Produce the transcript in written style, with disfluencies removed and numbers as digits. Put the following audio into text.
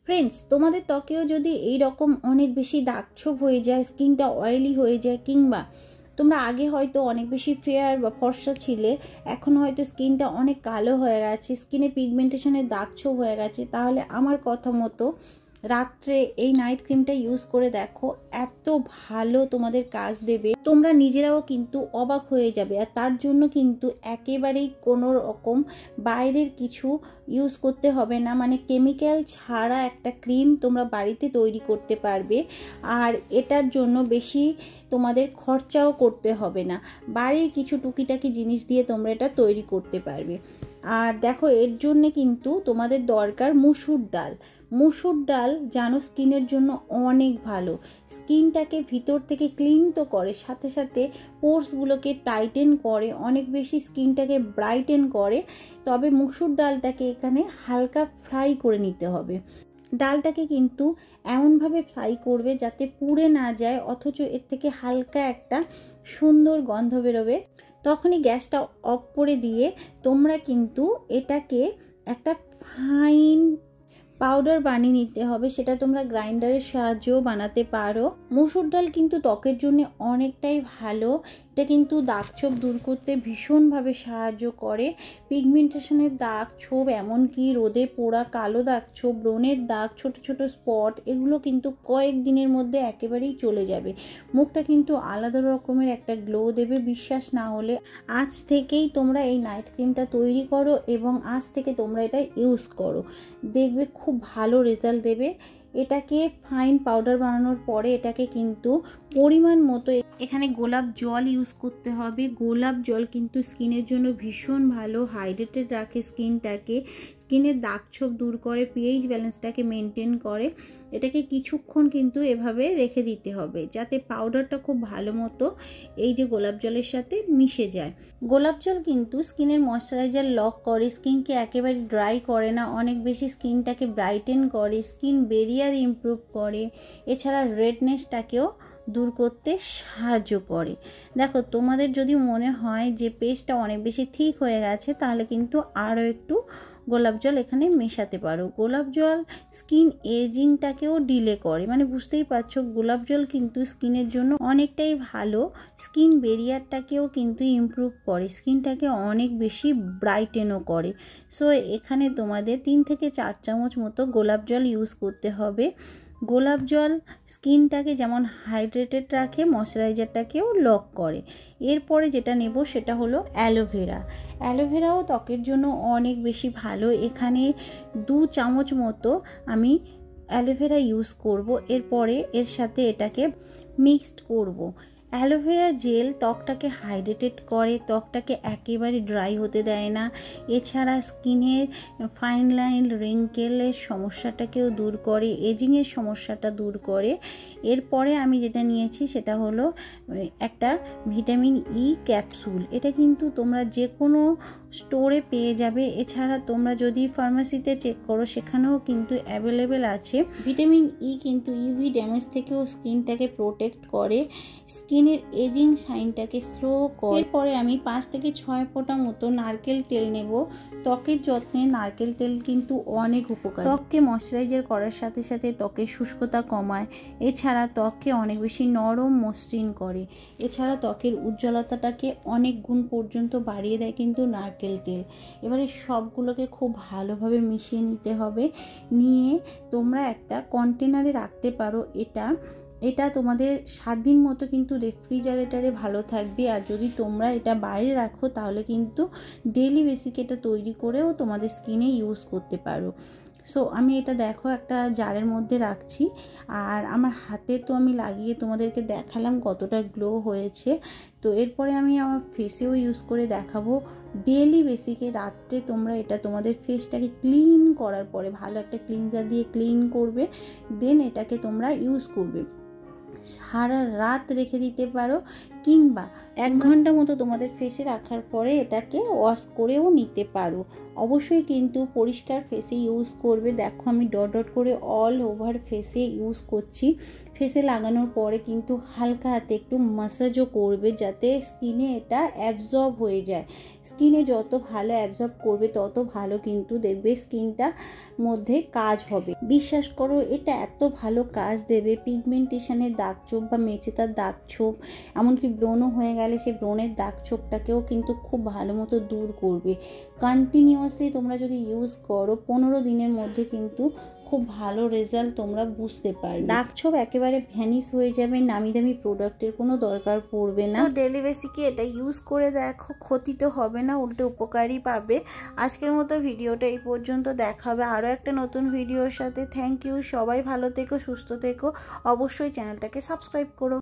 Friends, তোমাদের ত্বকেও যদি এই রকম অনেক বেশি দাগছোপ হয়ে যায়, স্কিনটা অয়েলি হয়ে যায়, কিংবা তোমরা আগে হয়তো অনেক বেশি ফেয়ার বা ফর্সা ছিলে, এখন হয়তো স্কিনটা অনেক কালো হয়ে গেছে, স্কিনে পিগমেন্টেশনের দাগছোপ হয়ে গেছে, তাহলে আমার কথা মতো রাত্রে এই নাইট ক্রিমটা ইউজ করে দেখো, এত ভালো তোমাদের কাজ দেবে, তোমরা নিজেরাও কিন্তু অবাক হয়ে যাবে। আর তার জন্য কিন্তু একেবারেই কোনো রকম বাইরের কিছু ইউজ করতে হবে না, মানে কেমিক্যাল ছাড়া একটা ক্রিম তোমরা বাড়িতে তৈরি করতে পারবে। আর এটার জন্য বেশি তোমাদের খরচাও করতে হবে না, বাড়ির কিছু টুকিটাকি জিনিস দিয়ে তোমরা এটা তৈরি করতে পারবে। আর দেখো, এর জন্যে কিন্তু তোমাদের দরকার মুসুর ডাল। মুসুর ডাল জানো স্কিনের জন্য অনেক ভালো, স্কিনটাকে ভিতর থেকে ক্লিন তো করে, সাথে সাথে পোর্সগুলোকে টাইটেন করে, অনেক বেশি স্কিনটাকে ব্রাইটেন করে। তবে মুসুর ডালটাকে এখানে হালকা ফ্রাই করে নিতে হবে। ডালটাকে কিন্তু এমনভাবে ফ্রাই করবে যাতে পুড়ে না যায়, অথচ এর থেকে হালকা একটা সুন্দর গন্ধ বেরোবে। তখনই গ্যাসটা অফ করে দিয়ে তোমরা কিন্তু এটাকে একটা ফাইন পাউডার বানিয়ে নিতে হবে, সেটা তোমরা গ্রাইন্ডারের সাহায্যেও বানাতে পারো। মুসুর ডাল কিন্তু ত্বকের জন্য অনেকটাই ভালো, এটা কিন্তু দাগছোপ দূর করতে ভীষণভাবে সাহায্য করে। পিগমেন্টেশনের দাগছোপ, এমনকি রোদে পোড়া কালো দাগছোপ, ব্রণের দাগ, ছোট ছোট স্পট, এগুলো কিন্তু কয়েকদিনের মধ্যে একেবারেই চলে যাবে। মুখটা কিন্তু আলাদা রকমের একটা গ্লো দেবে। বিশ্বাস না হলে আজ থেকেই তোমরা এই নাইট ক্রিমটা তৈরি করো এবং আজ থেকে তোমরা এটা ইউজ করো, দেখবে খুব ভালো রেজাল্ট দেবে। এটাকে ফাইন পাউডার বানানোর পরে এটাকে কিন্তু পরিমাণ মতো এখানে গোলাপ জল ইউজ করতে হবে। গোলাপ জল কিন্তু স্কিনের জন্য ভীষণ ভালো, হাইড্রেটেড রাখে স্কিনটাকে, স্কিনের দাগছোপ দূর করে, পিএইচ ব্যালেন্সটাকে মেনটেন করে। এটাকে কিছুক্ষণ কিন্তু এভাবে রেখে দিতে হবে যাতে পাউডারটা খুব ভালো মতো এই যে গোলাপ জলের সাথে মিশে যায়। গোলাপ জল কিন্তু স্কিনের ময়শ্চারাইজার লক করে, স্কিনকে একেবারে ড্রাই করে না, অনেক বেশি স্কিনটাকে ব্রাইটেন করে, স্কিন বেরিয়ার ইমপ্রুভ করে, এছাড়া রেডনেসটাকেও দূর করতে সাহায্য করে। দেখো, তোমাদের যদি মনে হয় যে পেস্টটা অনেক বেশি ঠিক হয়ে গেছে, তাহলে কিন্তু আরও একটু গোলাপ জল এখানে মেশাতে পারো। গোলাপ জল স্কিন এজিংটাকেও ডিলে করে, মানে বুঝতেই পারছো গোলাপ জল কিন্তু স্কিনের জন্য অনেকটাই ভালো, স্কিন বেরিয়ারটাকেও কিন্তু ইমপ্রুভ করে, স্কিনটাকে অনেক বেশি ব্রাইটেনও করে। সো এখানে তোমাদের 3 থেকে 4 চামচ মতো গোলাপ জল ইউজ করতে হবে। গোলাপ জল স্কিনটাকে যেমন হাইড্রেটেড রাখে, ময়শ্চারাইজারটাকেও লক করে। এরপরে যেটা নেব সেটা হলো অ্যালোভেরা। অ্যালোভেরাও ত্বকের জন্য অনেক বেশি ভালো। এখানে 2 চামচ মতো আমি অ্যালোভেরা ইউজ করব। এরপরে এর সাথে এটাকে মিক্সড করব। অ্যালোভেরা জেল ত্বকটাকে হাইড্রেটেড করে, ত্বকটাকে একেবারে ড্রাই হতে দেয় না, এছাড়া স্কিনের ফাইন লাইন, রিঙ্কেলের সমস্যাটাকেও দূর করে, এজিংয়ের সমস্যাটা দূর করে। এরপরে আমি যেটা নিয়েছি সেটা হলো একটা ভিটামিন ই ক্যাপসুল। এটা কিন্তু তোমরা যে কোনো স্টোরে পেয়ে যাবে, এছাড়া তোমরা যদি ফার্মাসিতে চেক করো সেখানেও কিন্তু অ্যাভেলেবেল আছে। ভিটামিন ই কিন্তু ইউভি ড্যামেজ থেকেও স্কিনটাকে প্রোটেক্ট করে, স্কিনের এজিং সাইনটাকে স্লো করে। এরপরে আমি 5 থেকে 6 ফোঁটা মতো নারকেল তেল নেব। ত্বকের যত্নে নারকেল তেল কিন্তু অনেক উপকার, ত্বককে ময়শ্চারাইজার করার সাথে সাথে ত্বকের শুষ্কতা কমায়, এছাড়া ত্বককে অনেক বেশি নরম মসৃণ করে, এছাড়া ত্বকের উজ্জ্বলতাটাকে অনেক গুণ পর্যন্ত বাড়িয়ে দেয় কিন্তু নারকেল তেল। এবারে সবগুলোকে খুব ভালোভাবে মিশিয়ে নিতে হবে, নিয়ে তোমরা একটা কন্টেনারে রাখতে পারো। এটা তোমাদের 7 দিন মতো কিন্তু রেফ্রিজারেটরে ভালো থাকবে। আর যদি তোমরা এটা বাইরে রাখো তাহলে কিন্তু ডেইলি বেসিকে এটা তৈরি করেও তোমাদের স্কিনে ইউজ করতে পারো। সো আমি এটা দেখো একটা জারের মধ্যে রাখছি, আর আমার হাতে তো আমি লাগিয়ে তোমাদেরকে দেখালাম কতটা গ্লো হয়েছে। তো এরপরে আমি আমার ফেসেও ইউজ করে দেখাবো। ডেইলি বেসিকে রাত্রে তোমরা এটা তোমাদের ফেসটাকে ক্লিন করার পরে ভালো একটা ক্লিনজার দিয়ে ক্লিন করবে, দেন এটাকে তোমরা ইউজ করবে। সারা রাত রেখে দিতে পারো, কিংবা 1 ঘন্টা মতো তোমাদের ফেসে রাখার পরে এটাকে ওয়াশ করেও নিতে পারো। অবশ্যই কিন্তু পরিষ্কার ফেসে ইউজ করবে। দেখো আমি ডট ডট করে অল ওভার ফেসে ইউজ করছি। ফেসে লাগানোর পরে কিন্তু হালকা হাতে একটু ম্যাসাজও করবে যাতে স্কিনে এটা অ্যাবজর্ব হয়ে যায়। স্কিনে যত ভালো অ্যাবজর্ব করবে তত ভালো কিন্তু দেখবে স্কিনটা মধ্যে কাজ হবে। বিশ্বাস করো এটা এত ভালো কাজ দেবে। পিগমেন্টেশনের দাগ ছোপ বা মেচেতার দাগ ছোপ, এমনকি ব্রণও হয়ে গেলে সেই ব্রণের দাগ ছোপটাকেও কিন্তু খুব ভালো মতো দূর করবে। কন্টিনিউয়াসলি তোমরা যদি ইউজ করো 15 দিনের মধ্যে কিন্তু খুব ভালো রেজাল্ট তোমরা বুঝতে পারবে। দাগ ছোপ একেবারে ভ্যানিশ হয়ে যাবে। নামি দামি প্রোডাক্টের কোনো দরকার পড়বে না। ডেলি বেসিকে এটা ইউজ করে দেখো, ক্ষতি তো হবে না, উল্টে উপকারই পাবে। আজকের মতো ভিডিওটা এই পর্যন্ত। দেখা হবে আরও একটা নতুন ভিডিওর সাথে। Thank you. সবাই ভালো থেকো, সুস্থ থেকো। অবশ্যই চ্যানেলটাকে সাবস্ক্রাইব করো।